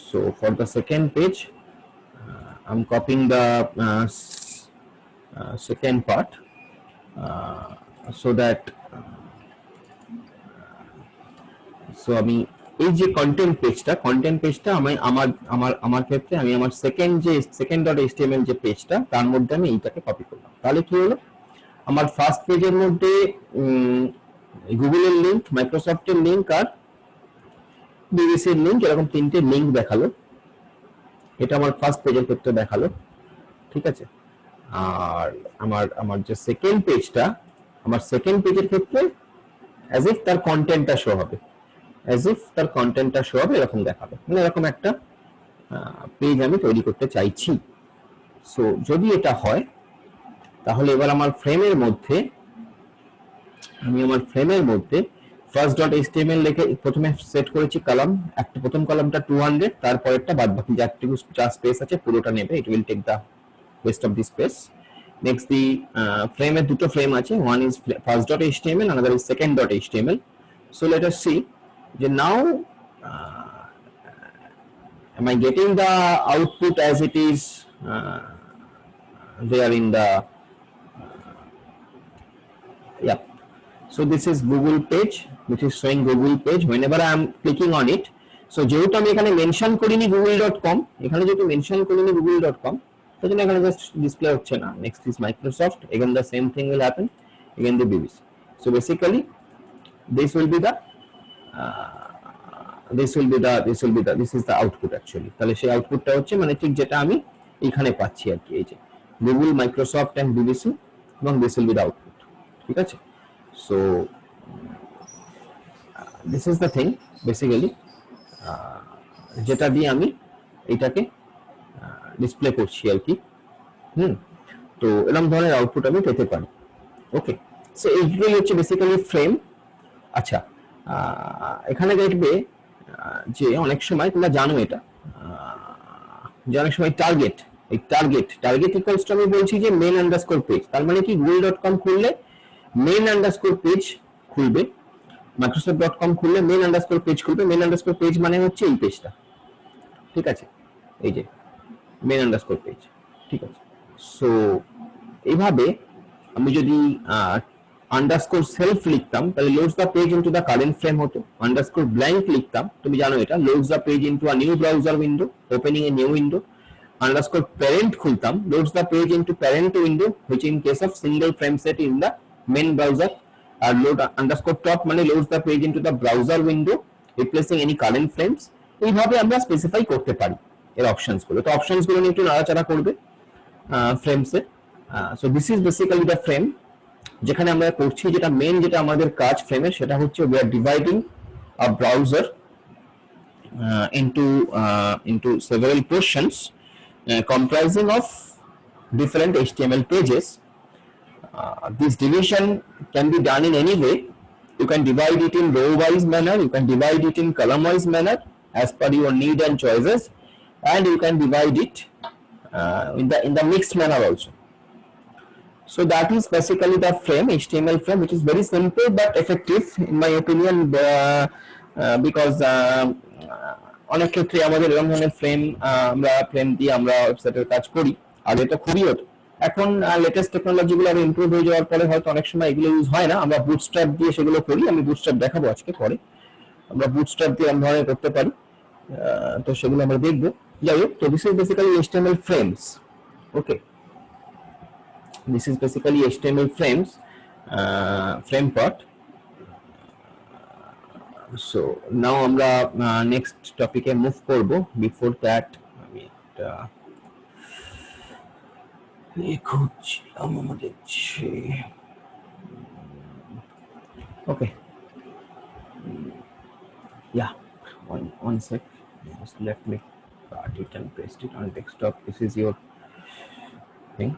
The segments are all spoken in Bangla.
So for the second page, I'm copying the second part so that আমি এই যে কন্টেন্ট পেজটা আমি আমার ক্ষেত্রে আমি আমার সেকেন্ড ডট এইচটিএমএল যে পেজটা তার মধ্যে আমি এইটাকে কপি করলাম। তাহলে কি হলো, আমার ফার্স্ট পেজের মধ্যে গুগলের লিংক, মাইক্রোসফটের লিংক আর বিবিসির লিংক, এরকম তিনটে লিংক দেখালো। এটা আমার ফার্স্ট পেজের ক্ষেত্রে দেখালো, ঠিক আছে। আর আমার যে সেকেন্ড পেজটা, আমার সেকেন্ড পেজের ক্ষেত্রে অ্যাজ ইফ তার কন্টেন্টটা শো হবে, এরকম দেখাবে, মানে এরকম একটা পেজ আমি তৈরি করতে চাইছি। সো যদি এটা হয় তাহলে এবার আমার ফ্রেমের মধ্যে ফার্স্ট ডট এইচটিএমএল লিখে প্রথমে সেট করেছি কলাম, একটা প্রথম কলামটা 200, তারপরেরটা বাদবাকি যা স্পেস আছে পুরোটা নেবে, it will take the rest of the space. Next the frame এর দুটো ফ্রেম আছে, one is first dot html, another is second dot html. So let us see যে now am I getting the output as it is there in the yeah. So this is Google page, which is showing Google page. Whenever I am clicking on it, so যেহেতু আমি এখানে মেনশন করিনি google.com, এখানে যেহেতু মেনশন করিনি google.com, তাহলে এখানে জাস্ট ডিসপ্লে হচ্ছে না। Next is Microsoft, again the same thing will happen, again the BBC. So basically this is the output actually. তাহলে সেই আউটপুটটা হচ্ছে মানে ঠিক যেটা আমি এখানে পাচ্ছি আর কি, এই যে গুগল, মাইক্রোসফট এন্ড বিবিসি, এবং this will be the output, ঠিক আছে। So this is the thing basically যেটা দিয়ে আমি এটাকে ডিসপ্লে করছি আর কি। তো এরকম ধরনের আউটপুট আমি পেতে পারি। ওকে, সো এইগুলোই হচ্ছে বেসিক্যালি ফ্রেম। আচ্ছা, এখানে দেখবে যে অনেক সময় তোমরা জানো এটা, যে অনেক সময় টার্গেট ইকুয়ালস টু আমি বলছি যে মেন আন্ডারস্কোর পেজ, তার মানে কি google.com খুললে মেন আন্ডারস্কোর পেজ খুলবে, microsoft.com খুললে মেন আন্ডারস্কোর পেজ খুলবে। মেন আন্ডারস্কোর পেজ মানে হচ্ছে এই পেজটা, ঠিক আছে, এই যে মেন আন্ডারস্কোর পেজ, ঠিক আছে। সো এইভাবে আমি যদি আন্ডারস্কোর সেলফ লিখতাম তাহলে loads the page into the current frame হতো। আন্ডারস্কোর ব্ল্যাঙ্ক লিখতাম, তুমি জানো এটা, loads the page into a new browser window, opening a new window. Underscore parent খুলতাম, loads the page into parent window which in case of single frame set in the main browser. আর লোড আন্ডারস্কোর টপ মানে loads the page into the browser window replacing any current frames. এইভাবে আমরা স্পেসিফাই করতে পারি এর অপশনস গুলো। তো অপশনস গুলো নিয়ে একটু নাড়াচাড়া করবে ফ্রেমসে। So this is basically the frame, যেখানে আমরা করছি যেটা মেন, যেটা আমাদের কাজ ফ্রেমের, সেটা হচ্ছে we are dividing a browser into several portions comprising of different HTML pages. This division can be done in any way. You can divide it in row wise manner, you can divide it in column wise manner as per your need and choices, and you can divide it in the mixed manner also. So that is basically the frame, HTML frame, which is very simple but effective in my opinion, because অনেক ক্ষেত্রে আমাদের এরকম ধরনের ফ্রেম, আমরা ফ্রেম দিয়ে আমরা ওয়েবসাইটের কাজ করি। আগে তো খুবই হতো, এখন লেটেস্ট টেকনোলজি গুলো আরো ইমপ্রুভ হয়ে যাওয়ার পরে হয়তো অনেক সময় এগুলো ইউজ হয় না, আমরা বুটস্ট্র্যাপ দিয়ে সেগুলো করি। আমি বুটস্ট্র্যাপ দেখাবো আজকে, পরে আমরা বুটস্ট্র্যাপ দিয়ে এরকম ধরনের করতে পারি, তো সেগুলো আমরা দেখবো। যাই হোক, তো this is basically HTML frames. Okay, this is basically HTML frames, frame part. So now আমরা next topic এ move করব। Before that আমি একটা লিখছিলাম আমাদের, okay, yeah, one sec, just let me cut it and paste it on desktop. This is your thing.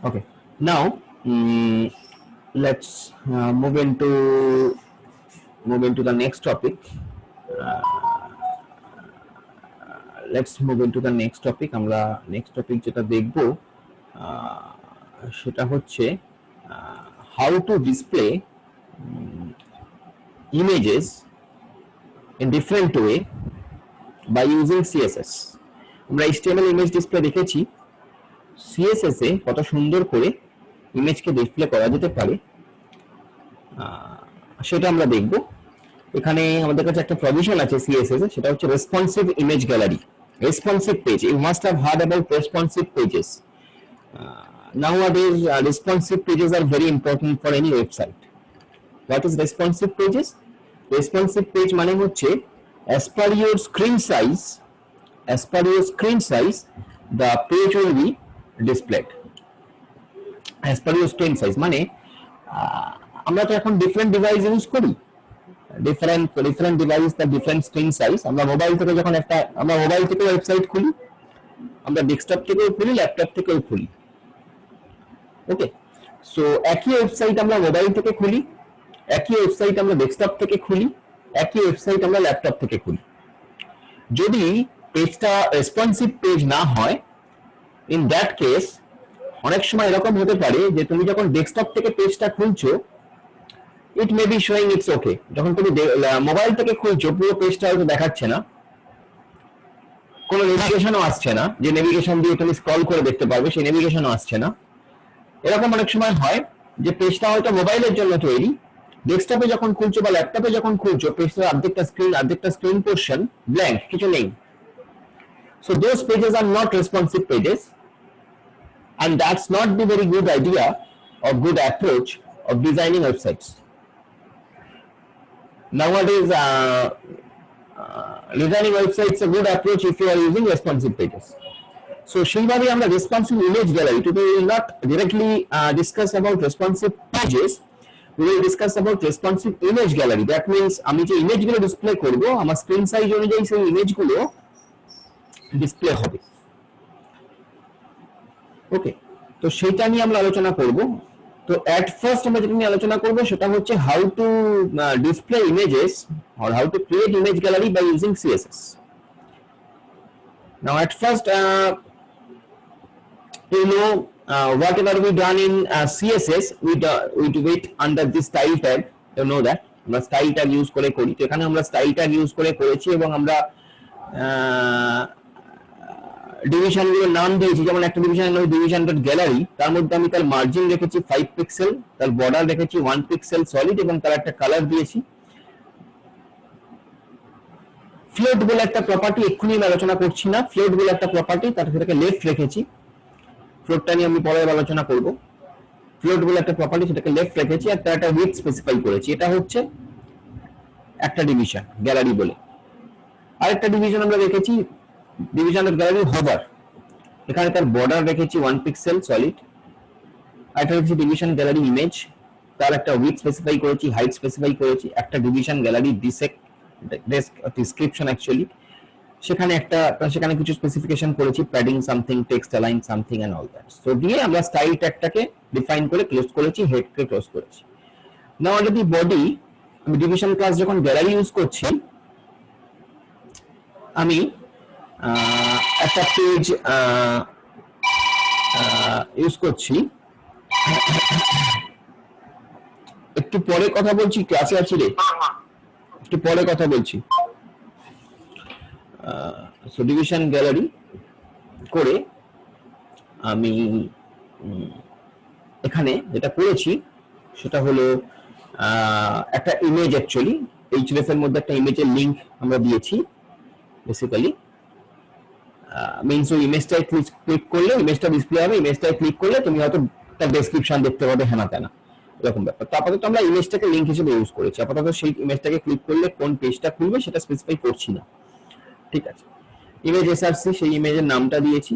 Okay, now let's move into the next topic. Let's move into the next topic. আমরা next topic যেটা দেখব সেটা হচ্ছে how to display images in different way by using CSS. আমরা HTML ইমেজ ডিসপ্লে দেখেছি, CSS এ কত সুন্দর করে ইমেজকে ডিসপ্লে করা যেতে পারে সেটা আমরা দেখব। এখানে আমাদের কাছে একটা প্রভিশন আছে CSS এ, সেটা হচ্ছে responsive image gallery, responsive page. You must have heard about responsive pages. Nowadays responsive pages are very important for any website. What is responsive pages? Responsive page মানে হচ্ছে as per your screen size, the page will be displayed as per your screen size। মানে আমরা তো এখন ডিফারেন্ট ডিভাইস ইউজ করি, ডিফারেন্ট ডিভাইস তার ডিফারেন্ট স্ক্রিন সাইজ। আমরা মোবাইল থেকে যখন আমরা মোবাইল থেকে ওয়েবসাইট খুলি, আমরা ডেস্কটপ থেকেও খুলি, ল্যাপটপ থেকেও খুলি। ওকে, সো একই ওয়েবসাইট আমরা মোবাইল থেকে খুলি, একই ওয়েবসাইট আমরা ডেস্কটপ থেকে খুলি, একই ওয়েবসাইট আমরা ল্যাপটপ থেকে খুলি। যদি পেজটা রেসপন্সিভ পেজ না হয়, ইন দ্যাট কেস অনেক সময় এরকম হতে পারে যে তুমি যখন ডেস্কটপ থেকে পেজটা খুলছো, it may be showing it's okay, যখন তুমি মোবাইল থেকে খুলছো পুরো পেজটা হয়তো দেখাচ্ছে না, কোনো নেভিগেশনও আসছে না, যে নেভিগেশন দিয়ে তুমি স্ক্রল করে দেখতে পারবে সেই নেভিগেশনও আসছে না। এরকম অনেক সময় হয় যে পেজটা হয়তো মোবাইলের জন্য তৈরি, ডেস্কটপে যখন খুলছো বা ল্যাপটপে যখন খুলছো পেজটার অর্ধেকটা স্ক্রিন পোর্শন ব্ল্যাঙ্ক, কিছু নেই। So those pages are not responsive pages, and that's not the very good idea or good approach of designing websites. Nowadays designing websites a good approach if you are using responsive pages. So সেইভাবে আমরা responsive image gallery, today we will not directly discuss about responsive pages, we will discuss about responsive image gallery. That means আমি যে ইমেজগুলো ডিসপ্লে করব আমার স্ক্রিন সাইজ অনুযায়ী সেই ইমেজগুলো ডিসপ্লে হবে। ওকে, তো সেটা নিয়ে আমরা আলোচনা করব। তো এট ফার্স্ট আমরা যেটা নিয়ে আলোচনা করব সেটা হচ্ছে how to display images or how to create image gallery by using CSS. Now at first you know whatever we done in CSS we do it under this style tag. You know that আমরা স্টাইল ট্যাগ ইউজ করে করি। তো এখানে আমরা স্টাইল ট্যাগ ইউজ করে করেছি এবং আমরা ডিভিশনগুলোর নাম দিয়েছি। যেমন একটা ডিভিশনের নাম ডিভিশন ডট গ্যালারি, তার মধ্যে আমি তার মার্জিন রেখেছি 5 পিক্সেল, তার বর্ডার রেখেছি 1 পিক্সেল সলিড এবং তার একটা কালার দিয়েছি। ফ্লোট বলে একটা প্রপার্টি এক্ষুনি আমি আলোচনা করছি না, ফ্লোট বলে একটা প্রপার্টি, তার সেটাকে লেফট রেখেছি, ফ্লোটটা নিয়ে আমি পরে আলোচনা করব। ফ্লোট বলে একটা প্রপার্টি সেটাকে লেফট রেখেছি আর তার একটা উইডথ স্পেসিফাই করেছি। এটা হচ্ছে একটা ডিভিশন গ্যালারি বলে। আরেকটা ডিভিশন আমরা রেখেছি ডিভিশন ডট গ্যালারি হোভার, এখানে তার বর্ডার রেখেছি 1 পিক্সেল সলিড। আরেকটা রেখেছি ডিভিশন গ্যালারি ইমেজ, তার একটা উইডথ স্পেসিফাই করেছি, হাইট স্পেসিফাই করেছি। একটা ডিভিশন গ্যালারি ডিসক্রিপশন অ্যাকচুয়ালি, সেখানে কিছু স্পেসিফিকেশন করেছি, padding something, text align something and all that. So দিয়ে আমরা স্টাইল ট্যাগটাকে ডিফাইন করে ক্লোজ করেছি, হেডকে ক্লোজ করেছি। নাও আন্ডার দি বডি আমি ডিভিশন ক্লাস যখন গ্যালারি ইউজ করছি, আমি একটা পেজ ইউজ করছি। একটু পরে কথা বলছি, ক্লাসে আছি রে, একটু পরে কথা বলছি। সো ডিভিশন গ্যালারি করে আমি এখানে যেটা করেছি সেটা হলো একটা ইমেজ, অ্যাকচুয়ালি এইচএস এর মধ্যে একটা ইমেজের লিংক আমরা দিয়েছি। বেসিক্যালি মিন্স ওই ইমেজটায় ক্লিক করলে ইমেজটা ডিসপ্লে হবে, ইমেজটায় ক্লিক করলে তুমি হয়তো তার ডেসক্রিপশন দেখতে পাবে, হেনা তেনা এরকম ব্যাপার। তো আপাতত আমরা ইমেজটাকে লিংক হিসেবে ইউজ করেছি, আপাতত সেই ইমেজটাকে ক্লিক করলে কোন পেজটা খুলবে সেটা স্পেসিফাই করছি না। ঠিক আছে, ইমেজ এসআরসি সেই ইমেজের নামটা দিয়েছি।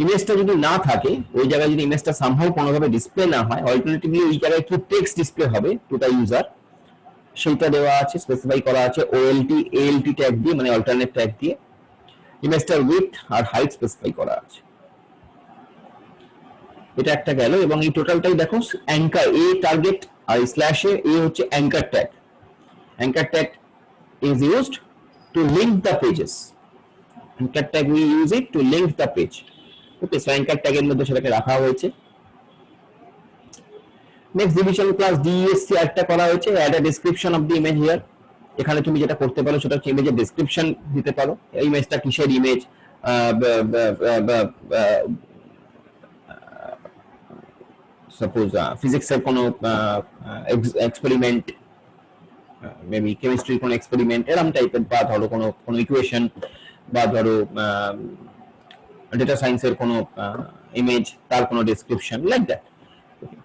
ইমেজটা যদি না থাকে, ওই জায়গায় যদি ইমেজটা সামহাউ কোনোভাবে ডিসপ্লে না হয়, অল্টারনেটিভলি ওই জায়গায় কি টেক্সট ডিসপ্লে হবে টু দ্য ইউজার সেইটা দেওয়া আছে, স্পেসিফাই করা আছে OLT ALT ট্যাগ দিয়ে, মানে অল্টারনেট ট্যাগ দিয়ে। ইমেজটার উইডথ আর হাইট স্পেসিফাই করা আছে। এটা একটা গেল এবং এই টোটালটাই দেখো অ্যাঙ্কার এ টার্গেট আর স্ল্যাশ এ হচ্ছে anchor tag. Anchor tag is used to link the pages. Anchor tag we use it to link the page. Okay, so anchor ট্যাগের মধ্যে সেটাকে রাখা হয়েছে। নেক্সট ডিভিশন ক্লাস DESC একটা করা হয়েছে, add a description of the image here. এখানে তুমি যেটা করতে পারো সেটা হচ্ছে ইমেজের ডেসক্রিপশন দিতে পারো, ইমেজটা কিসের ইমেজ, সাপোজ ফিজিক্সের কোনো এক্সপেরিমেন্ট, মেবি কেমিস্ট্রির কোনো এক্সপেরিমেন্ট এরকম টাইপের, বা ধরো কোনো কোনো ইকুয়েশন, বা ধরো ডেটা সায়েন্সের কোনো ইমেজ, তার কোনো description, like that,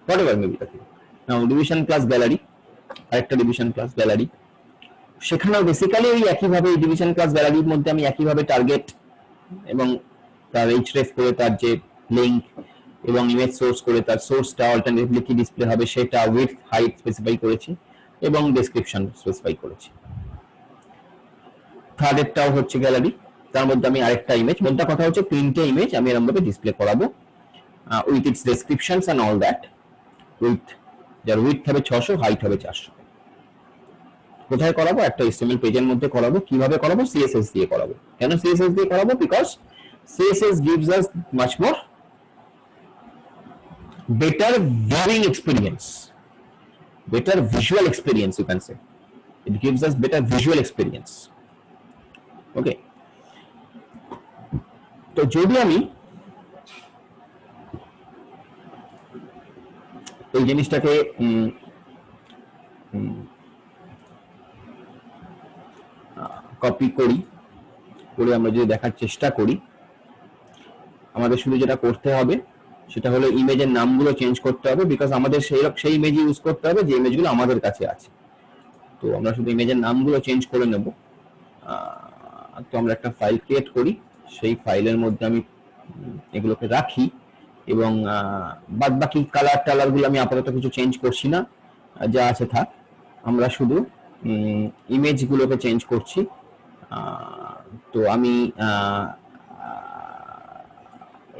what ever maybe that. Now division class gallery, আরেকটা ডিভিশন ক্লাস গ্যালারি, সেখানেও বেসিক্যালি ওই একইভাবে এই ডিভিশন ক্লাস গ্যালারির মধ্যে আমি একইভাবে টার্গেট এবং তার এইচরেফ করে তার যে লিঙ্ক এবং ইমেজ সোর্স করে তার সোর্সটা অল্টারনেটিভলি কি ডিসপ্লে হবে সেটা উইডথ হাইট স্পেসিফাই করেছি এবং ডেসক্রিপশন স্পেসিফাই করেছি। থার্ডেরটাও হচ্ছে গ্যালারি, তার মধ্যে আমি আরেকটা ইমেজ, মোদ্দা কথা হচ্ছে তিনটে ইমেজ আমি এরকম ভাবে ডিসপ্লে করাবো with its descriptions and all that, with যার উইডথ হবে 600, হাইট হবে 400। কোথায় করাবো? একটা HTML পেজের মধ্যে করাবো। কিভাবে করাবো? CSS দিয়ে করাবো। কেন CSS দিয়ে করাবো? Because CSS gives us much more better viewing experience, better visual experience, you can say. It gives us better visual experience. Okay. তো যদি আমি এই জিনিসটাকে কপি করি, করে আমরা যদি দেখার চেষ্টা করি, আমাদের শুধু যেটা করতে হবে সেটা হলো ইমেজের নামগুলো চেঞ্জ করতে হবে, বিকজ আমাদের সেই ইমেজ ইউজ করতে হবে যে ইমেজগুলো আমাদের কাছে আছে। তো আমরা শুধু ইমেজের নামগুলো চেঞ্জ করে নেব। তো আমরা একটা ফাইল ক্রিয়েট করি, সেই ফাইলের মধ্যে আমি এগুলোকে রাখি এবং বাদ বাকি কালার টালারগুলো আমি আপাতত কিছু চেঞ্জ করছি না, যা আছে থাক। আমরা শুধু ইমেজগুলোকে চেঞ্জ করছি। তো আমি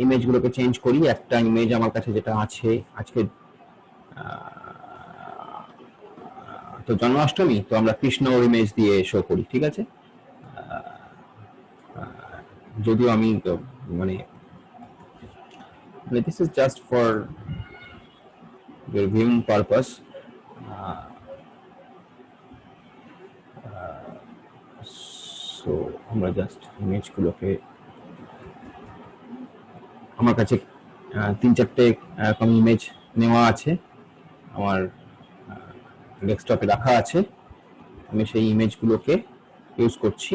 ইমেজগুলোকে চেঞ্জ করি। একটা ইমেজ আমার কাছে যেটা আছে আজকে, তো জন্মাষ্টমী, তো আমরা কৃষ্ণর ইমেজ দিয়ে শো করি, ঠিক আছে। যদিও আমি মানে this is just for your viewing purpose. So আমরা জাস্ট ইমেজগুলোকে, আমার কাছে 3-4টে এরকম ইমেজ নেওয়া আছে, আমার ডেস্কটপে রাখা আছে, আমি সেই ইমেজগুলোকে ইউজ করছি।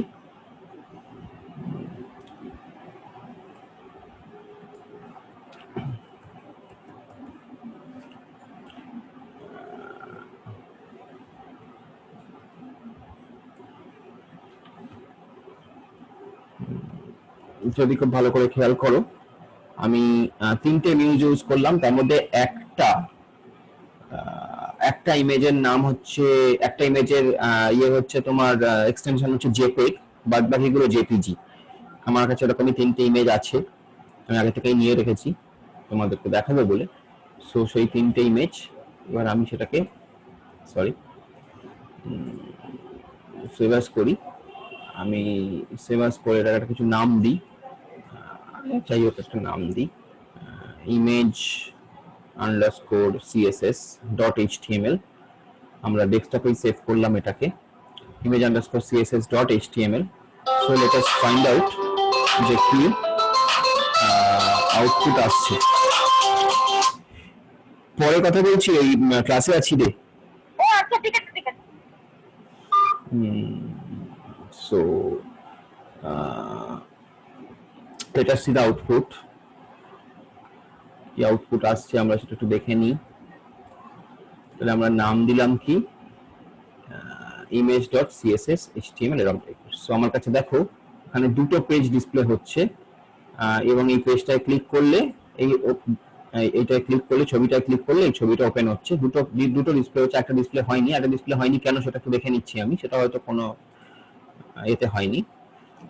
যদি খুব ভালো করে খেয়াল করো, আমি 3টে ইমেজ ইউজ করলাম, তার মধ্যে একটা ইমেজের নাম হচ্ছে, একটা ইমেজের ইয়ে হচ্ছে তোমার এক্সটেনশন হচ্ছে জেপিইজি, বাদ বাকিগুলো জেপিজি। আমার কাছে এরকমই 3টে ইমেজ আছে, আমি আগে থেকেই নিয়ে রেখেছি তোমাদেরকে দেখাবো বলে। সো সেই 3টে ইমেজ এবার আমি সেটাকে সেভ অ্যাজ করি। আমি সেভ অ্যাজ করে এটার কিছু নাম দিই, যাই হোক একটা নাম দিই, image_css.html। আমরা ডেস্কটপেই সেভ করলাম এটাকে, image_css.html। So let us find out যে কি আউটপুট আসছে। পরে কথা বলছি, এই ক্লাসে আছি রে। ও আচ্ছা, ঠিক আছে ঠিক আছে। So let us see the output. কি আউটপুট আসছে আমরা সেটা একটু দেখে নিই। তাহলে আমরা নাম দিলাম কি, image.css.html এরকম টাইপের। সো আমার কাছে দেখো এখানে দুটো পেজ ডিসপ্লে হচ্ছে, এবং এই পেজটায় ক্লিক করলে এইটায় ক্লিক করলে, ছবিটায় ক্লিক করলে এই ছবিটা ওপেন হচ্ছে। দুটো ডিসপ্লে হচ্ছে, একটা ডিসপ্লে হয়নি। একটা ডিসপ্লে হয়নি কেন সেটা একটু দেখে নিচ্ছি আমি, সেটা হয়তো কোনো এতে হয়নি।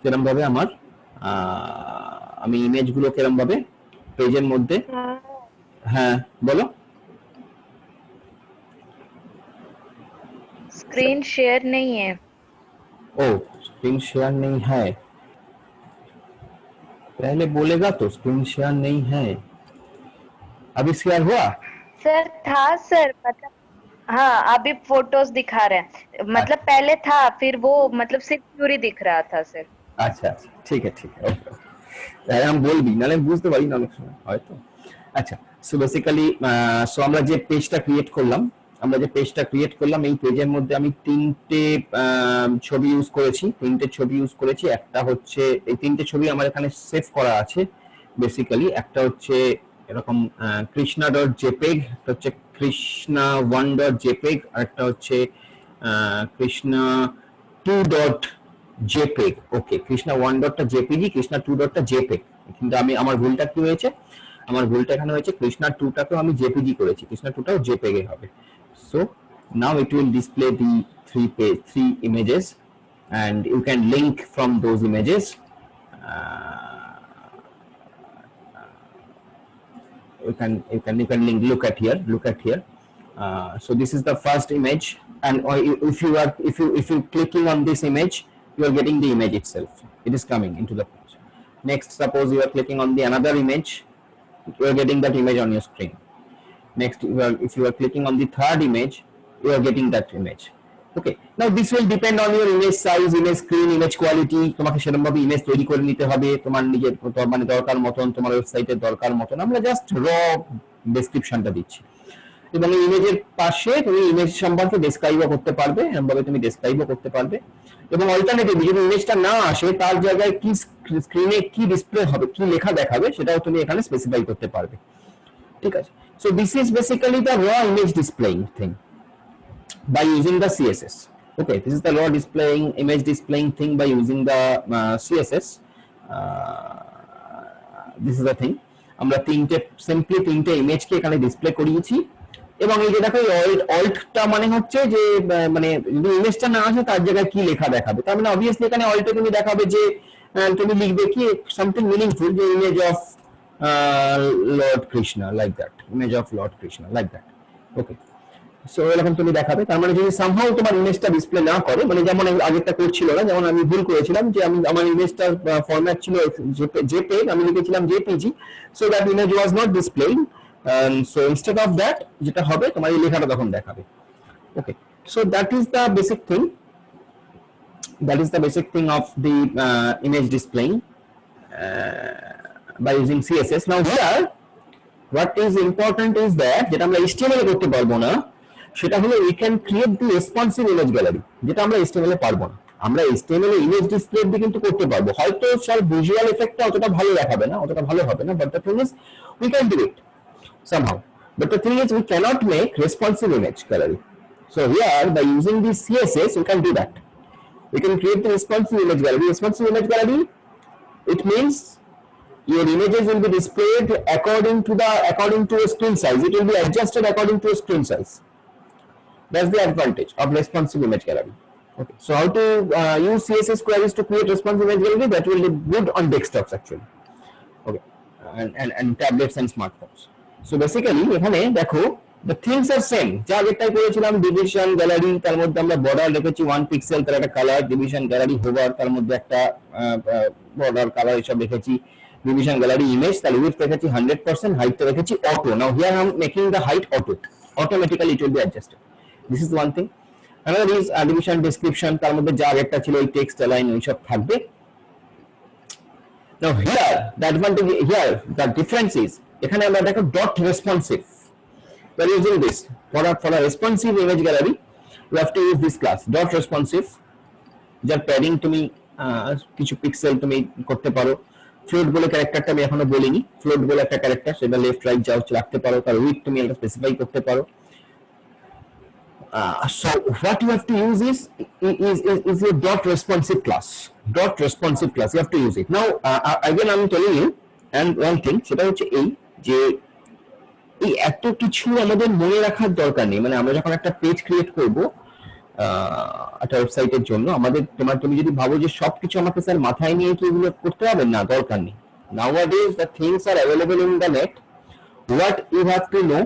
এরকম ভাবে আমার আমি ইমেজগুলো কিরকম ভাবে পেজের মধ্যে, হ্যাঁ বলো। स्क्रीन शेयर नहीं है। ओ स्क्रीन शेयर नहीं है, पहले बोलेगा तो स्क्रीन शेयर नहीं है। अभी शेयर हुआ? सर था सर, मतलब हाँ अभी फोटोज दिखा रहे हैं, मतलब पहले था फिर वो मतलब सिर्फ प्यूरी दिख रहा था सिर्फ। আচ্ছা আচ্ছা ঠিক আছে ওকে তাহলে আমি বলবি নাহলে আমি বুঝতে পারি না অনেক সময় হয়তো আচ্ছা সো বেসিক্যালি সো আমরা যে পেজটা ক্রিয়েট করলাম এই পেজের মধ্যে আমি ছবি ইউজ করেছি একটা হচ্ছে এই তিনটে ছবি আমার এখানে সেভ করা আছে বেসিক্যালি একটা হচ্ছে এরকম কৃষ্ণা ডট জেপেগ একটা হচ্ছে কৃষ্ণা ওয়ান ডট জেপেগ আর একটা হচ্ছে Krishna two dot JPEG okay Krishna one ডটটা জেপিজি কৃষ্ণা টু ডটটা জেপেগ কিন্তু আমি আমার ভুলটা কি হয়েছে আমার ভুলটা এখানে হয়েছে কৃষ্ণা টুটাকেও আমি জেপিজি করেছি কৃষ্ণা টুটাও জেপেগ এ হবে so now it will display the three images and you can link from those images you can link look at here so this is the first image and if you clicking on this image you are getting the image itself it is coming into the page next suppose you are clicking on the another image you are getting that image on your screen next if you are clicking on the third image you are getting that image okay now this will depend on your image size image screen image quality তোমাকে সেরকম ভাবে ইমেজ তৈরি করে নিতে হবে তোমার নিজের মানে দরকার মতন তোমার ওয়েবসাইটের দরকার মতন আমরা জাস্ট র ডেসক্রিপশনটা দিচ্ছি এবং এই ইমেজের পাশে তুমি ইমেজ সম্পর্কে ডেসক্রাইবও করতে পারবে এমনভাবে তুমি ডেসক্রাইবও করতে পারবে এবং অল্টারনেটিভলি যদি ইমেজটা না আসে তার জায়গায় কি স্ক্রিনে কি ডিসপ্লে হবে কি লেখা দেখাবে সেটাও তুমি এখানে স্পেসিফাই করতে পারবে ঠিক আছে so this is basically the raw image displaying thing by using the css okay this is the raw image displaying thing by using the css this is the thing আমরা তিনটে ইমেজকে এখানে ডিসপ্লে করিয়েছি এবং এই যে দেখো অল্টটা মানে হচ্ছে যে মানে যদি ইমেজটা না আসে তার জায়গায় কি লেখা দেখাবে তার মানে অবভিয়াসলি এখানে অল্টে তুমি দেখাবে যে তুমি লিখবে কি সামথিং মিনিংফুল যে image of Lord Krishna like that image of Lord Krishna like that okay so এরকম তুমি দেখাবে তার মানে যদি সামহাউ তোমার ইমেজটা ডিসপ্লে না করে মানে যেমন আগেরটা করছিল না যেমন আমি ভুল করেছিলাম যে আমি আমার ইমেজটার ফরম্যাট ছিল জেপেগ আমি লিখেছিলাম JPG so that image was not displaying so instead of that যেটা হবে তোমার এই লেখাটা তখন দেখাবে okay so that is the basic thing of the image displaying by using css now here what is important is that যেটা আমরা html এ করতে পারবো না সেটা হলো we can create the responsive image gallery যেটা আমরা html এ পারবো না আমরা html এ ইমেজ ডিসপ্লে দিয়ে কিন্তু করতে পারবো হয়তো স্যার ভিজুয়াল এফেক্টটা অতটা ভালো দেখাবে না অতটা ভালো হবে না but the thing is we can do it somehow but the thing is we cannot make responsive image gallery so here by using the css we can do that we can create the responsive image gallery it means your images will be displayed according to a screen size it will be adjusted according to a screen size that's the advantage of responsive image gallery okay so how to use css queries to create responsive image gallery that will be good on desktops actually okay and tablets and smartphones so basically এখানে দেখো the things are same যা যেটাই করেছিলাম ডিভিশন গ্যালারি তার মধ্যে আমরা বর্ডার রেখেছি 1 পিক্সেল তার একটা কালার ডিভিশন গ্যালারি হোভার তার মধ্যে একটা বর্ডার কালার এসব রেখেছি ডিভিশন গ্যালারি ইমেজ তার উইডথ রেখেছি 100% হাইটটা রেখেছি auto now here I am making the height auto automatically it will be adjusted this is one thing another is division description তার মধ্যে যা একটা ছিল এই টেক্সট অ্যালাইন ওই সব থাকবে now here the advantage here the difference is এখানে আমরা দেখো dot responsive we are using this for a responsive image gallery you have to use this class dot responsive যার প্যাডিং তুমি কিছু পিক্সেল তুমি করতে পারো ফ্লোট বলে ক্যারেক্টারটা আমি এখনো বলিনি ফ্লোট বলে একটা ক্যারেক্টার সেটা লেফট রাইট যাও রাখতে পারো তার উইডথ তুমি এটা স্পেসিফাই করতে পারো so what you have to use is your dot responsive class you have to use it now again I'm telling you and one thing সেটা হচ্ছে এই যে এই এত কিছু আমাদের মনে রাখার দরকার নেই মানে আমরা যখন একটা পেজ ক্রিয়েট করব একটা ওয়েবসাইটের জন্য আমাদের তুমি যদি ভাবো যে সবকিছু আমাকে স্যার মাথায় নিয়ে কি এগুলো করতে হবে না দরকার নেই nowadays the things are available in the net what you have to know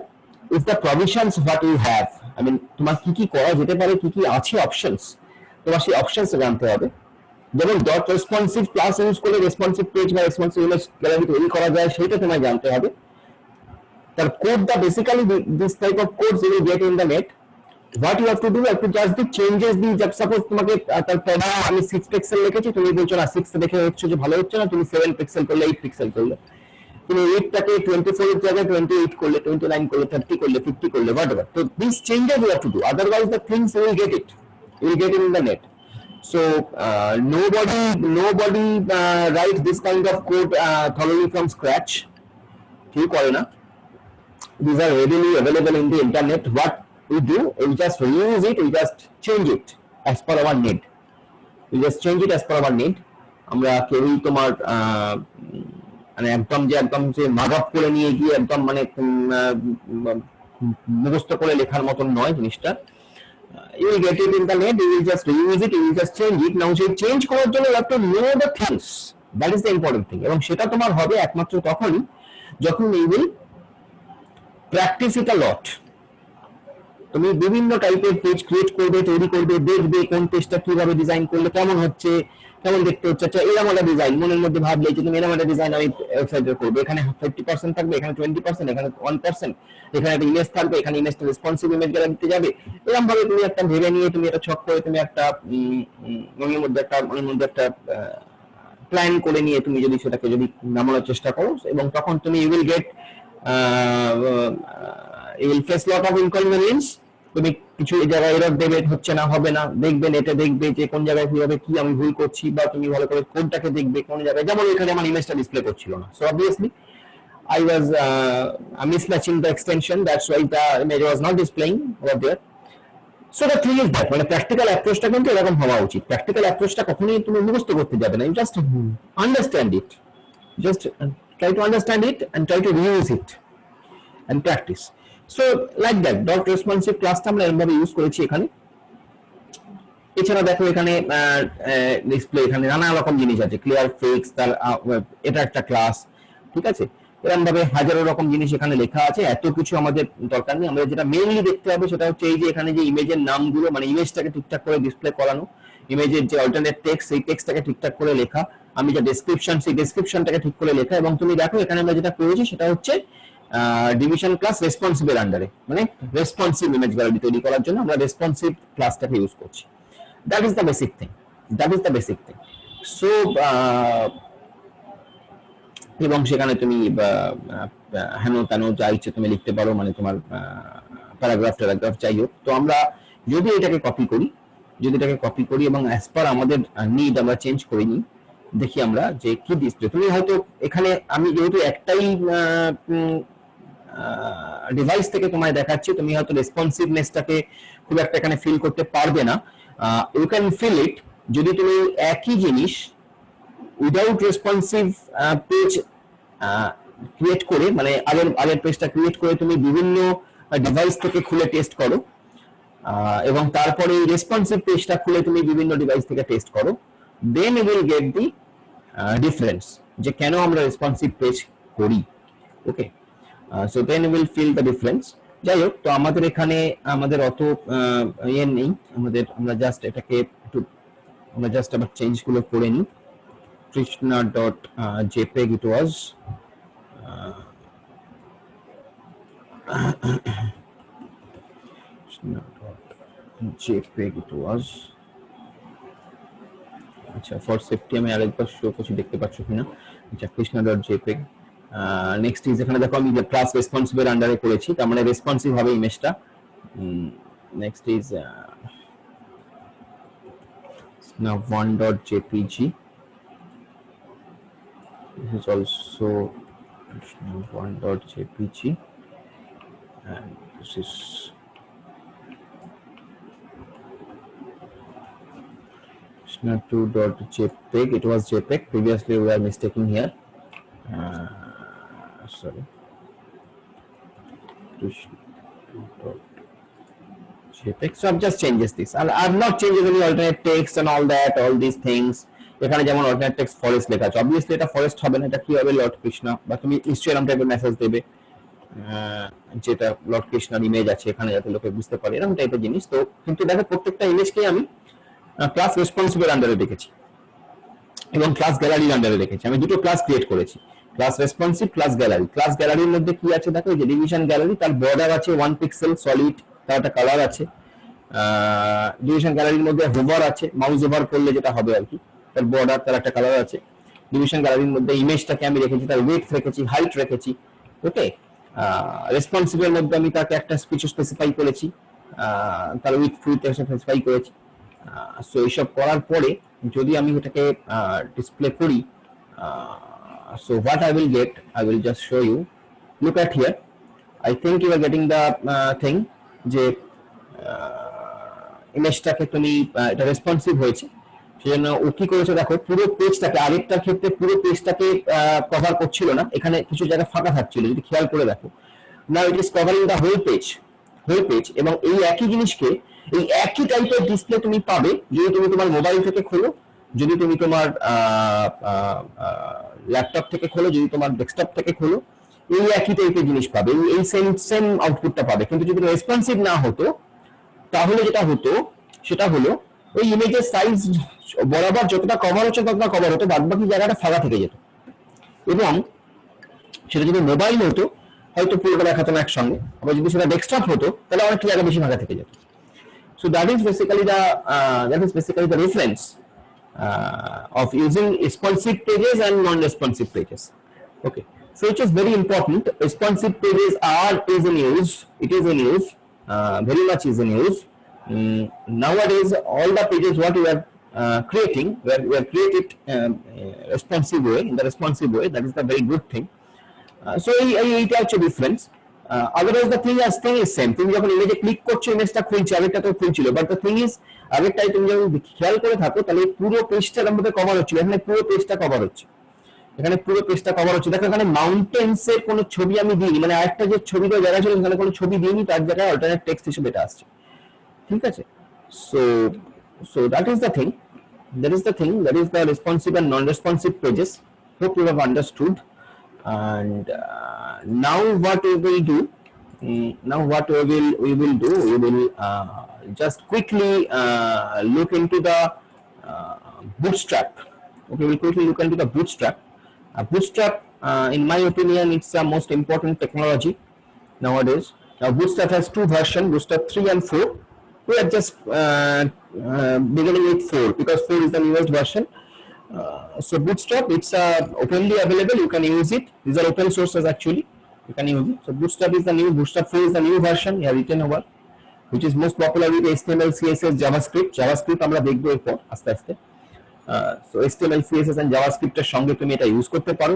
is the provisions what you have I mean তোমার কি করা যেতে পারে কি আছে অপশনস তোমার সেই অপশনস জানতে হবে যেমন ডট রেসপন্সিভ ক্লাস ইউজ করে রেসপন্সিভ পেজ বা রেসপন্সিভ ইমেজ গ্যালারি তৈরি করা যায় সেটা তোমায় জানতে হবে তার code the basically this type of codes you will get in the net what you have to do, you have to just the changes the, जब suppose তোমাকে তার পরে আমি 6 পিক্সেল লিখেছি, তুমি বলছো না 6 দেখে হচ্ছে যে ভালো হচ্ছে না, তুমি 7 পিক্সেল করলে, 8 পিক্সেল করলে, তুমি 8 টাকে 24 এর জায়গায় 28 করলে, 29 করলে, 30 করলে, 50 করলে, whatever. So these changes you have to do, otherwise the things you will get it, you will get it in the net. So nobody write this kind of code thoroughly from scratch. ঠিক করে না. These are readily available in the internet. What we do, we just reuse it, we just change it as per our need. We just change it as per our need. আমরা কেউই তোমার মানে একদম যে মাগাপ করে নিয়ে গিয়ে একদম মানে মুখস্থ করে লেখার মতন নয় জিনিসটা। You will get it in the net, you will just reuse it, you will just change it. Now সেই চেঞ্জ করার জন্য you have to know the things. That is the important thing. এবং সেটা তোমার হবে একমাত্র তখনই যখন you will practice it a lot. তুমি বিভিন্ন টাইপের পেজ ক্রিয়েট করবে, তৈরি করবে, দেখবে কোন পেজটা কিভাবে ডিজাইন করলে কেমন হচ্ছে, কেমন দেখতে হচ্ছে। আচ্ছা এরকম একটা ডিজাইন মনের মধ্যে ভাবলে যে তুমি এরকম একটা ডিজাইন আমি ওয়েবসাইটে করবো, এখানে 50% থাকবে, এখানে 20%, এখানে 1%, এখানে একটা ইমেজ থাকবে, এখানে ইমেজটা রেসপন্সিভ ইমেজ গ্যালারিতে যাবে। এরকম ভাবে তুমি একটা ভেবে নিয়ে তুমি একটা ছক করে তুমি একটা মনের মধ্যে একটা প্ল্যান করে নিয়ে তুমি যদি সেটাকে যদি নামানোর চেষ্টা করো, এবং তখন তুমি you will get you will face lot of inconvenience. তুমি কিছু জায়গায় এরর দেবে, হচ্ছে না, হবে না, দেখবে নেটে, দেখবে যে কোন জায়গায় কিভাবে কি আমি ভুল করছি, বা তুমি ভালো করে কোডটাকে দেখবে কোন জায়গায়, যেমন এখানে আমার ইমেজটা ডিসপ্লে করছিল না, so obviously I was mismatching the extension, that's why the image was not displaying over there. So the thing is that মানে প্র্যাকটিক্যাল অ্যাপ্রোচটা কিন্তু এরকম হওয়া উচিত। প্র্যাকটিক্যাল অ্যাপ্রোচটা কখনোই তুমি মুখস্থ করতে যাবে না, you just understand it, just try to understand it and try to reuse it and practice. So like that dot responsive ক্লাসটা আমরা এভাবে ইউজ করেছি এখানে। এছাড়া দেখো এখানে ডিসপ্লে, এখানে নানা রকম জিনিস আছে, ক্লিয়ার ফিক্স, তার এটা একটা ক্লাস, ঠিক আছে। এরকম ভাবে হাজারো রকম জিনিস এখানে লেখা আছে, এত কিছু আমাদের দরকার নেই। আমরা যেটা মেইনলি দেখতে হবে সেটা হচ্ছে এই যে এখানে যে ইমেজের নামগুলো, মানে ইমেজটাকে ঠিকঠাক করে ডিসপ্লে করানো, ইমেজের যে অল্টারনেট টেক্সট, সেই টেক্সটটাকে ঠিকঠাক করে লেখা, আমি যে ডেসক্রিপশন, সেই ডেসক্রিপশনটাকে ঠিক করে লেখা। এবং তুমি দেখো এখানে আমরা যেটা করেছি সেটা হচ্ছে ডিভিশন ক্লাস রেসপন্সিভ এর আন্ডারে, মানে রেসপন্সিভ ইমেজ গ্যালারি তৈরি করার জন্য আমরা রেসপন্সিভ ক্লাসটাকে ইউজ করছি। That is the basic thing, that is the basic thing. So এবং সেখানে তুমি হেন তেন যা ইচ্ছে তুমি লিখতে পারো, মানে তোমার প্যারাগ্রাফ যাই হোক। তো আমরা যদি এটাকে কপি করি এবং অ্যাজ পার আমাদের নিড আমরা চেঞ্জ করে নিই, দেখি আমরা যে কি ডিসপ্লে। তুমি হয়তো এখানে আমি যেহেতু একটাই ডিভাইস থেকে তোমায় দেখাচ্ছি, তুমি হয়তো রেসপন্সিভনেসটাকে খুব একটা এখানে ফিল করতে পারবে না। ইউ ক্যান ফিল ইট যদি তুমি একই জিনিস উইদাউট রেসপন্সিভ পেজ ক্রিয়েট করে, মানে আগের পেজটা ক্রিয়েট করে তুমি বিভিন্ন ডিভাইস থেকে খুলে টেস্ট করো, এবং তারপরে রেসপন্সিভ পেজটা খুলে তুমি বিভিন্ন ডিভাইস থেকে টেস্ট করো, then you will get the difference যে কেন আমরা রেসপন্সিভ পেজ করি। Okay, so then you will feel the difference. যাই হোক, তো আমাদের এখানে আমাদের অত ইয়ে নেই, আমরা জাস্ট এটাকে একটু আমরা জাস্ট আবার চেঞ্জ গুলো করে নিই। krishna.jpg it was krishna.jpg it was। আচ্ছা, ফর সেফটি আমি আরেকবার শো করছি, দেখতে পাচ্ছ কিনা। আচ্ছা, krishna.jpg। নেক্সট ইজ এখানে দেখো আমি ক্লাস রেসপন্সিভ এর আন্ডারে করেছি, তার মানে রেসপন্সিভ হবে ইমেজটা। Next is now one.jpg, this is also one.jpg, and this is krishna2.jpg, it was jpeg previously, we are mistaking here, sorry, krishna.jpg. So I've just changes this, I've not changed any alternate text and all that, all these things। এখানে যেমন অল্টারনেট টেক্সট ফরেস্ট লেখা আছে, অবভিয়াসলি এটা ফরেস্ট হবে না, এটা কি হবে, লর্ড কৃষ্ণা, বা তুমি নিশ্চয়ই এরকম টাইপের মেসেজ দেবে যেটা লর্ড কৃষ্ণার ইমেজ আছে এখানে, যাতে লোকে বুঝতে পারে, এরকম টাইপের জিনিস। তো কিন্তু দেখো প্রত্যেকটা ইমেজকে আমি ক্লাস রেসপন্সিবল আন্ডারে রেখেছি এবং ক্লাস গ্যালারির আন্ডারে রেখেছি। আমি দুটো ক্লাস ক্রিয়েট করেছি, class responsive, class gallery. Class গ্যালারির মধ্যে কি আছে দেখো, এই যে ডিভিশন গ্যালারি, তার বর্ডার আছে 1 পিক্সেল সলিড, তার একটা কালার আছে, ডিভিশন গ্যালারির মধ্যে হোভার আছে, মাউস ওভার করলে যেটা হবে আর কি, তার বর্ডার, তার একটা কালার আছে। ডিভিশন গ্যালারির মধ্যে ইমেজটাকে আমি রেখেছি, তার ওয়েট রেখেছি, হাইট রেখেছি। ওকে, রেসপন্সিভের মধ্যে আমি তাকে একটা স্পিচ স্পেসিফাই করেছি, তার উইথ স্পেসিফাই করেছি। সো এইসব করার পরে যদি আমি এটাকে ডিসপ্লে করি, so what I will get, I will just show you. Look at here, I think you are getting the thing যে ইমেজটাকে তুমি এটা রেসপন্সিভ হয়েছে, সেজন্য ও কি করেছে দেখো, পুরো পেজটাকে, আরেকটার ক্ষেত্রে পুরো পেজটাকে কভার করছিল না, এখানে কিছু জায়গা ফাঁকা থাকছিল, যদি খেয়াল করে দেখো। Now it is covering the whole page, এবং এই একই জিনিসকে, এই একই টাইপের ডিসপ্লে তুমি পাবে যদি তুমি তোমার মোবাইল থেকে খোলো, যদি তুমি তোমার ল্যাপটপ থেকে খোলো, যদি তোমার ডেস্কটপ থেকে খোলো, এই একই টাইপের জিনিস পাবে, এই সেম আউটপুটটা পাবে। কিন্তু যদি রেসপন্সিভ না হতো, তাহলে যেটা হতো সেটা হলো ওই ইমেজের সাইজ বরাবর যতটা কভার হচ্ছে ততটা কভার হতো, বাদ বাকি জায়গাটা ফাঁকা থেকে যেত। এবং সেটা যদি মোবাইল হতো হয়তো পুরোটা দেখাতো না একসঙ্গে, আবার যদি সেটা ডেস্কটপ হতো তাহলে অনেকটা জায়গা বেশি ফাঁকা থেকে যেত। So that is basically the reference of using responsive pages and non-responsive pages. Okay, so it is very important. Responsive pages is in use. It is in use, very much is in use. Nowadays, all the pages what we are creating, we are created responsive way, in the responsive way. That is the very good thing. So এইটা হচ্ছে difference. Otherwise the thing is same. তুমি যখন ইমেজে ক্লিক করছো ইমেজটা খুলছে, আগেরটা তো খুলছিল, বাট দ্য থিং ইজ আগেরটাই তুমি যখন খেয়াল করে থাকো তাহলে পুরো পেজটা আমাদের কভার হচ্ছিল, এখানে পুরো পেজটা কভার হচ্ছে, এখানে পুরো পেজটা কভার হচ্ছে। দেখো এখানে মাউন্টেন্স এর কোনো ছবি আমি দিইনি, মানে আরেকটা যে ছবিটা জায়গা ছিল সেখানে কোনো ছবি দিইনি, তার জায়গায় অল্টারনেট টেক্সট হিসেবে এটা আসছে। ঠিক আছে, so that is the thing, that is the responsive and non-responsive pages. Hope you have understood. And now what we will do, we will just quickly look into the bootstrap. Okay, we'll quickly look into the bootstrap. Bootstrap, in my opinion, it's the most important technology nowadays. Now bootstrap has two versions, bootstrap 3 and 4. We are just beginning with 4 because 4 is the newest version. So bootstrap, it's openly available, you can use it. These are open sources actually, you can use it. So bootstrap 4 is the new version, yeah, written over, which is most popular with HTML, CSS, JavaScript আমরা দেখবো এরপর আস্তে আস্তে। So HTML, CSS and JavaScript এর সঙ্গে তুমি এটা ইউজ করতে পারো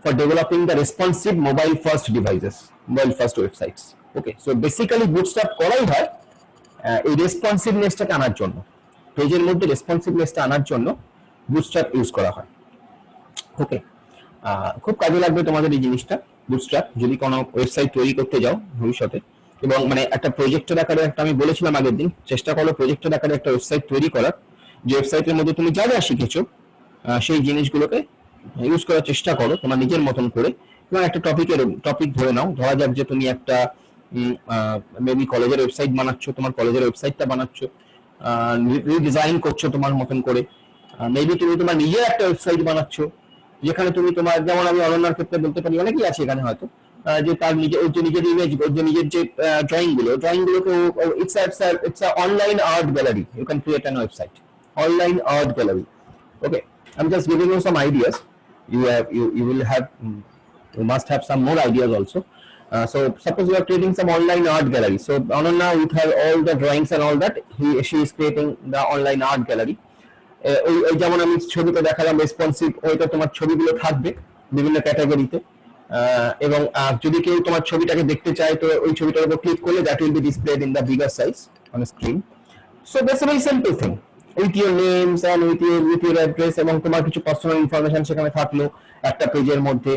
for developing the responsive mobile first devices, mobile first websites. Okay, so basically bootstrap করাই হয় এই রেসপন্সিভনেসটাকে আনার জন্য, পেজের মধ্যে রেসপন্সিভনেসটা আনার জন্য বুটস্ট্র্যাপ ইউজ করা হয়। ওকে, খুব কাজে লাগবে তোমাদের এই জিনিসটা বুটস্ট্র্যাপ যদি কোনো ওয়েবসাইট তৈরি করতে যাও ভবিষ্যতে, এবং মানে একটা প্রজেক্টের আকারে, একটা আমি বলেছিলাম আগের দিন, চেষ্টা করো প্রজেক্টের আকারে একটা ওয়েবসাইট তৈরি করার, যে ওয়েবসাইটের মধ্যে তুমি যা যা শিখেছো সেই জিনিসগুলোকে ইউজ করার চেষ্টা করো তোমার নিজের মতন করে, এবং একটা টপিক ধরে নাও। ধরা যাক যে তুমি একটা মেবি কলেজের ওয়েবসাইট বানাচ্ছো, তোমার কলেজের ওয়েবসাইটটা বানাচ্ছো, রিডিজাইন করছো তোমার মতন করে। মেবি তুমি তোমার নিজের একটা ওয়েবসাইট বানাচ্ছ, যেখানে তুমি তোমার, যেমন আমি অনন্যার ক্ষেত্রে বলতে পারি, অনেকেই আছে এখানে হয়তো, যে তার নিজের ইমেজ, নিজের যে ড্রয়িংগুলোকে it's online art gallery, you can create an website, online art gallery. Okay, I'm just giving you some ideas. You must have some more ideas also. So suppose you are creating some online art gallery. So Ananya would have all the drawings and all that. She is creating the online art gallery. ওই যেমন আমি ছবিতে দেখালাম রেসপন্সিভ, ওইটা তোমার ছবিগুলো থাকবে বিভিন্ন ক্যাটাগরিতে, এবং যদি কেউ তোমার ছবিটাকে দেখতে চায় তো ওই ছবিটার উপর ক্লিক করলে that will be displayed in the bigger size on screen. So that's a very simple thing, with your names and with your address, এবং তোমার কিছু পার্সোনাল ইনফরমেশন সেখানে থাকলো একটা পেজের মধ্যে।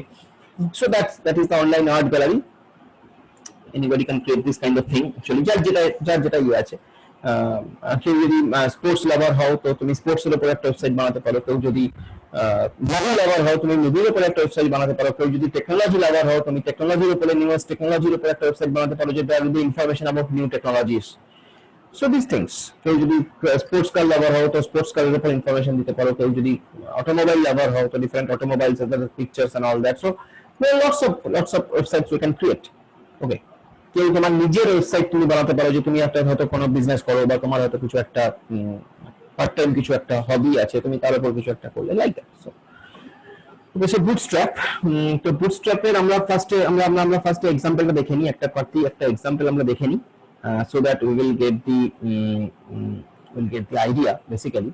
So that is the online art gallery. Anybody can create this kind of thing actually, যার যেটা ইয়ে আছে। কেউ যদি স্পোর্টস লাভার হও তো তুমি স্পোর্টসের উপর একটা ওয়েবসাইট বানাতে পারো, কেউ যদি মুভি লাভার হও তুমি মুভির উপর একটা ওয়েবসাইট বানাতে পারো, কেউ যদি টেকনোলজি লাভার হও তুমি টেকনোলজির উপরে, নিউয়েস্ট টেকনোলজির উপর একটা ওয়েবসাইট বানাতে পারো, যেটা will be information about new technologies. So this things, কেউ যদি স্পোর্টস কার লাভার হও তো স্পোর্টস কারের উপর ইনফরমেশন দিতে পারো, কেউ যদি অটোমোবাইল লাভার হও তো different automobiles, pictures and all that. So there are lots of websites we can create. Okay, কেউ তোমার নিজের ওয়েবসাইট তুমি বানাতে পারো, যে তুমি একটা হয়তো কোনো বিজনেস করো বা তোমার হয়তো কিছু একটা পার্ট টাইম কিছু একটা হবি আছে, তুমি তার উপর কিছু একটা করলে, like that. So this is bootstrap. তো বুটস্ট্র্যাপের আমরা ফার্স্টে আমরা ফার্স্টে এক্সাম্পলটা দেখে নিই, একটা এক্সাম্পল আমরা দেখে নিই, so that we will get the idea basically.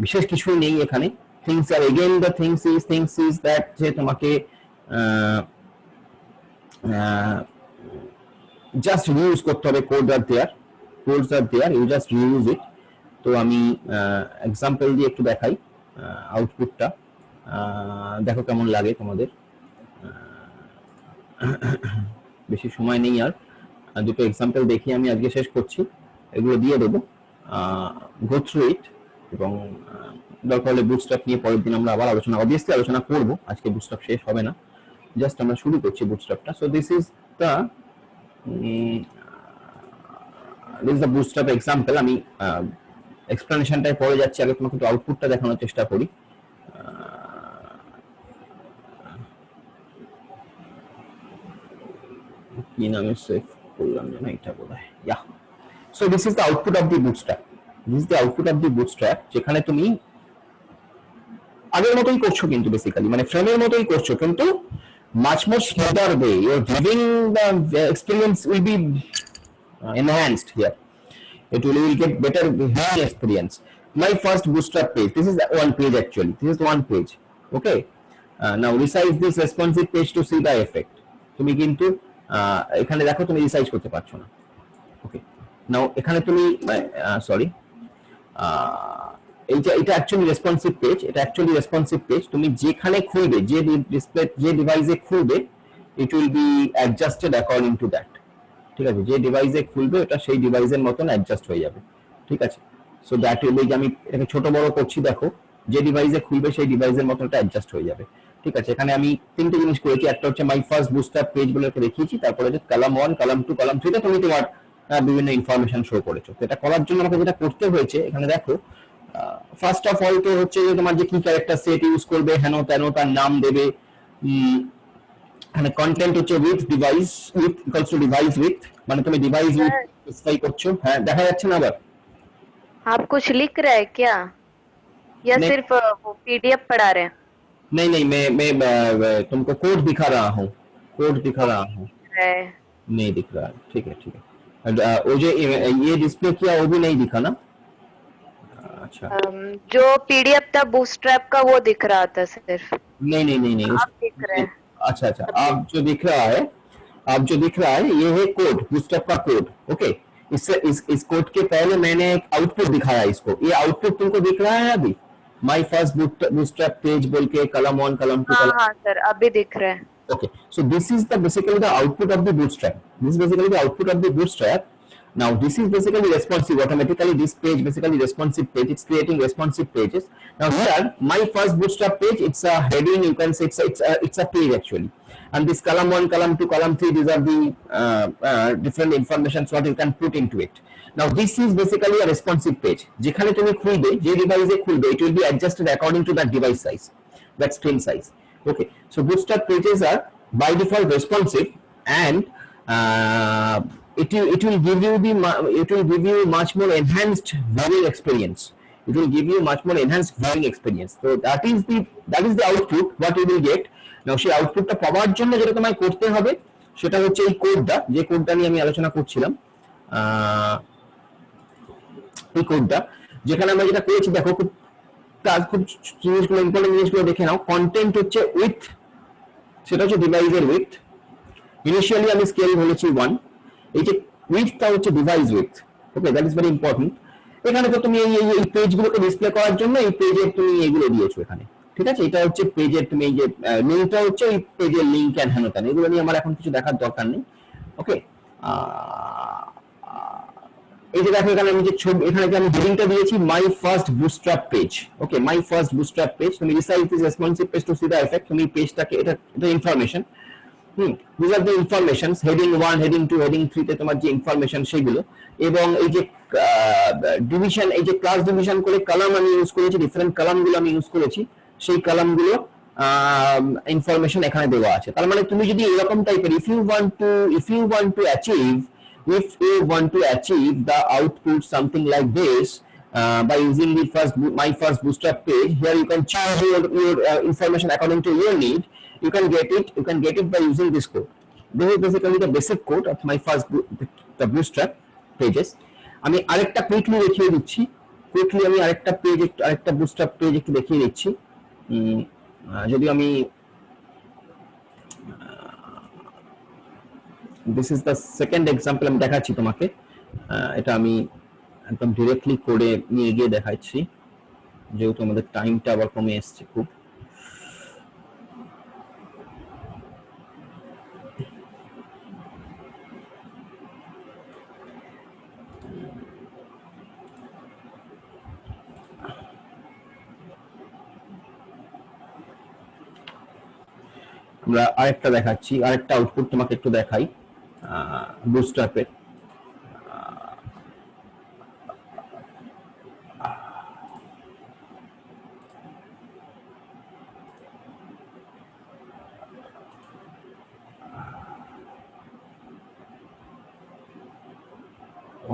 বিশেষ কিছুই নেই এখানে। Things are again the things is that যে তোমাকে জাস্ট রিউজ করতে হবে, codes are there, you just reuse it. তো আমি এক্সাম্পল দিয়ে একটু দেখাই আউটপুটটা, দেখো কেমন লাগে তোমাদের। বেশি সময় নেই আর, দুটো এক্সাম্পল দেখি আমি আজকে শেষ করছি, এগুলো দিয়ে দেবো, গো থ্রু ইট। এবং দরকার হলে বুটস্ট্র্যাপ নিয়ে পরের দিন আমরা আবার অবভিয়াসলি আলোচনা করব, আজকে বুটস্ট্র্যাপ শেষ হবে না, জাস্ট আমরা শুরু করছি বুটস্ট্র্যাপটা। So this is the Bootstrap example. আমি এক্সপ্লেনেশনটায় পরে যাচ্ছি, আগে তোমাকে একটু আউটপুটটা দেখানোর চেষ্টা করি। কি নামে সেভ করলাম যেন, এটা বোধহয়, yeah. So this is the output of the Bootstrap, যেখানে তুমি আগের মতোই করছো, কিন্তু বেসিক্যালি মানে ফ্রেমের মতোই করছো, কিন্তু much more smoother way. Your viewing the experience will be enhanced here. It will get better viewing experience. My first bootstrap page. This is one page actually. This is one page. Okay. Now resize this responsive page to see the effect. তুমি কিন্তু এখানে দেখো তুমি রিসাইজ করতে পারছো না। ওকে। নাও এখানে তুমি সরি, এটা অ্যাকচুয়ালি রেসপন্সিভ পেজ, তুমি যেখানে খুলবে, যে ডিসপ্লে যে ডিভাইসে খুলবে, it will be adjusted according to that. ঠিক আছে, যে ডিভাইসে খুলবে ওটা সেই ডিভাইসের মতন অ্যাডজাস্ট হয়ে যাবে। ঠিক আছে, সো দ্যাট উইল বি, আমি এটাকে ছোট বড় করছি, দেখো যে ডিভাইসে খুলবে সেই ডিভাইসের মতন এটা অ্যাডজাস্ট হয়ে যাবে। ঠিক আছে, এখানে আমি তিনটে জিনিস করেছি, একটা হচ্ছে মাই ফার্স্ট বুটস্ট্র্যাপ পেজ বলে দেখিয়েছি, তারপরে হচ্ছে কলাম 1, কলাম 2, কলাম 3 তে তুমি তোমার বিভিন্ন ইনফরমেশন শো করেছো। তো এটা করার জন্য আমাকে যেটা করতে হয়েছে, এখানে দেখো ফার্স্ট অফ অল তো হচ্ছে যে তোমার যে কি ক্যারেক্টার সেট ইউজ করবে, হেন তেন তার নাম দেবে। এখানে কন্টেন্ট হচ্ছে with device with equals to device with, মানে তুমি ডিভাইস উইথ স্পেসিফাই করছো। হ্যাঁ, দেখা যাচ্ছে না আবার? आप कुछ लिख रहे हैं क्या, या नहीं। सिर्फ वो पीडीएफ पढ़ा रहे हैं? नहीं नहीं, मैं तुमको कोड दिखा रहा हूँ, नहीं दिख रहा है। ठीक है ठीक है, वो जो ये डिस्प्ले किया वो भी नहीं दिखा ना? अच्छा, जो पीडीएफ था बूटस्ट्रैप का वो दिख रहा था सिर्फ। नहीं नहीं नहीं नहीं, आप दिख रहे हैं? अच्छा अच्छा, आप जो दिख रहा है ये है कोड, बूटस्ट्रैप का कोड। ओके, इस कोड के पहले मैंने एक आउटपुट दिखाया इसको, ये आउटपुट तुमको दिख रहा है अभी? माय फर्स्ट बूटस्ट्रैप पेज बोल के कलम 1, कलम 2, कलम। हाँ सर, अभी दिख रहा है। Okay, so this is basically the output of the bootstrap. Now this is basically responsive. Automatically this page basically responsive page. It's creating responsive pages. Now here my first bootstrap page, it's a heading. You can say it's a page actually. And this column 1, column 2, column 3, these are the different informations what you can put into it. Now this is basically a responsive page. যেখানে তুমি খুলবে, যে ডিভাইসে খুলবে, it will be adjusted according to that device size, that screen size. Okay, so bootstrap pages are by default responsive, and it will give you much more enhanced viewing experience. So that is the output what you will get. Now সেই আউটপুটটা পাওয়ার জন্য যেটা তোমায় করতে হবে সেটা হচ্ছে এই কোডটা, যে কোডটা নিয়ে আমি আলোচনা করছিলাম, এই কোডটা যেখানে আমরা যেটা করেছি, দেখো খুব জিনিসগুলো ইম্পর্টেন্ট জিনিসগুলো দেখে নাও। কন্টেন্ট হচ্ছে উইথ, সেটা হচ্ছে ডিভাইসের উইথ। ইনিশিয়ালি আমি স্কেল বলেছি 1, এই যে উইথটা হচ্ছে device with. Okay, that is very important. এখানে তো তুমি এই পেজগুলোকে ডিসপ্লে করার জন্য এই পেজের তুমি এগুলো দিয়েছো এখানে। ঠিক আছে, এটা হচ্ছে পেজের, তুমি এই যে লিঙ্কটা হচ্ছে এই পেজের লিঙ্ক এন্ড হ্যান ত্যান, এগুলো নিয়ে আমার এখন কিছু দেখার দরকার নেই। ওকে, এই যে দেখো এখানে আমি যে ছবি, এখানে আমি হেডিংটা দিয়েছি my first Bootstrap page. Okay, my first Bootstrap page. তুমি resize this responsive page to see the effect. তুমি পেজটাকে, এটা information, this are the informations, heading 1, heading 2, heading 3 তে তোমার যে ইনফরমেশন সেগুলো, এবং এই যে ডিভিশন, এই যে ক্লাস ডিভিশন করে কলাম আমি ইউজ করেছি, ডিফারেন্ট কলামগুলো আমি ইউজ করেছি, সেই কলামগুলো ইনফরমেশন এখানে দেওয়া আছে। তার মানে তুমি যদি এরকম টাইপের if you want to achieve the output something like this by using the my first bootstrap page, here you can change your information according to your need. You can get it by using this code. This is basically the basic code of my first the bootstrap pages. আমি আরেকটা কুইকলি দেখিয়ে দিচ্ছি, আমি আরেকটা বুটস্ট্র্যাপ পেজ একটু দেখিয়ে দিচ্ছি। যদি আমি this is the second example আমি দেখাচ্ছি তোমাকে। এটা আমি একদম ডিরেক্টলি কোডে নিয়ে গিয়ে দেখাচ্ছি, যেহেতু আমাদের টাইমটা আবার কমে এসছে খুব। আমরা আরেকটা দেখাচ্ছি, আরেকটা আউটপুট তোমাকে একটু দেখাই বুটস্ট্র্যাপের।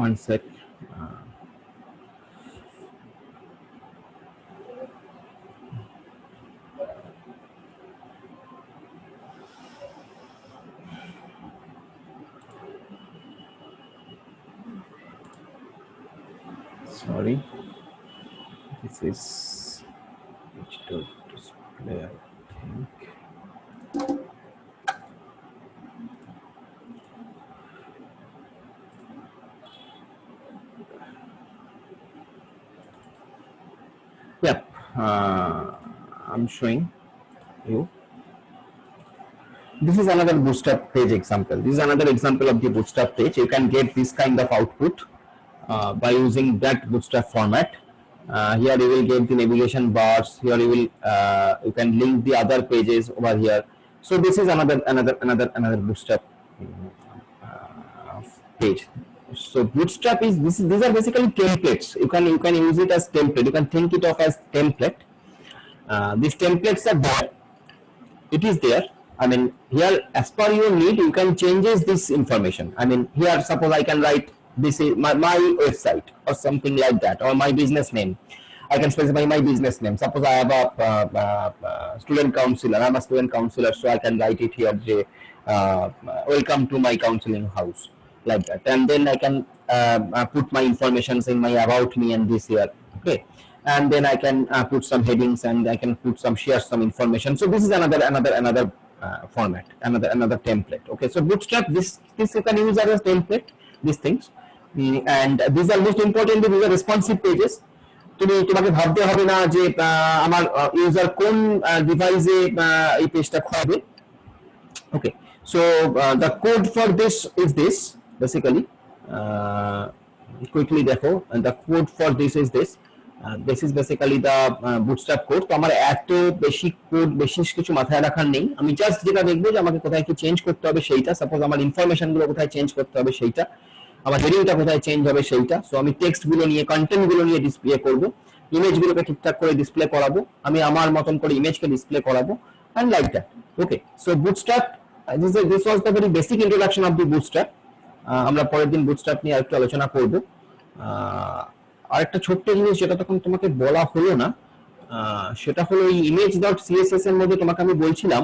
One sec. Sorry, this is digital display, I think. Yep, I'm showing you. This is another bootstrap page example. This is another example of the bootstrap page. You can get this kind of output by using that bootstrap format. Here you will get the navigation bars. Here you can link the other pages over here. So this is another bootstrap page. So bootstrap is these are basically templates. You can use it as template. You can think it of as template. These templates are there. It is there. I mean, here as per your need you can changes this information. I mean, here suppose I can write this is my website or something like that, or my business name. I can specify my business name. Suppose I have a student counselor. I'm a student counselor, so I can write it here, welcome to my counseling house, like that. And then I can put my informations in my about me and this here. Okay. And then I can put some headings, and I can share some information. So this is another format, another template. Okay. So bootstrap, this you can use as a template, these things. And these are most importantly, these are responsive pages. তোমাকে ভাবতে হবে না যে আমার ইউজার কোন ডিভাইসে এই পেজটা খুলবে। Okay, so the code for this is this basically. Quickly দেখো, the code for this is this. This is basically the Bootstrap code. তো আমার এত বেশি কোড, বেশি কিছু মাথায় রাখার নেই। আমি জাস্ট যেটা দেখবো যে আমাকে কোথায় কি চেঞ্জ করতে হবে সেইটা। সাপোজ আমার ইনফরমেশন গুলো কোথায় চেঞ্জ করতে হবে সেইটা, আমার হেডিংটা কোথায় চেঞ্জ হবে সেইটা। সো আমি টেক্সট গুলো নিয়ে, কন্টেন্ট গুলো নিয়ে ডিসপ্লে করব, ইমেজ গুলোকে ঠিকঠাক করে ডিসপ্লে করাবো, আমি আমার মতন করে ইমেজকে ডিসপ্লে করাবো, and like that. Okay, so bootstrap, this was the very basic introduction of the bootstrap. আমরা পরের দিন বুটস্ট্র্যাপ নিয়ে আরেকটু আলোচনা করব। আরেকটা ছোট্ট জিনিস যেটা তখন তোমাকে বলা হলো না, সেটা হলো এই image.css এর মধ্যে তোমাকে আমি বলছিলাম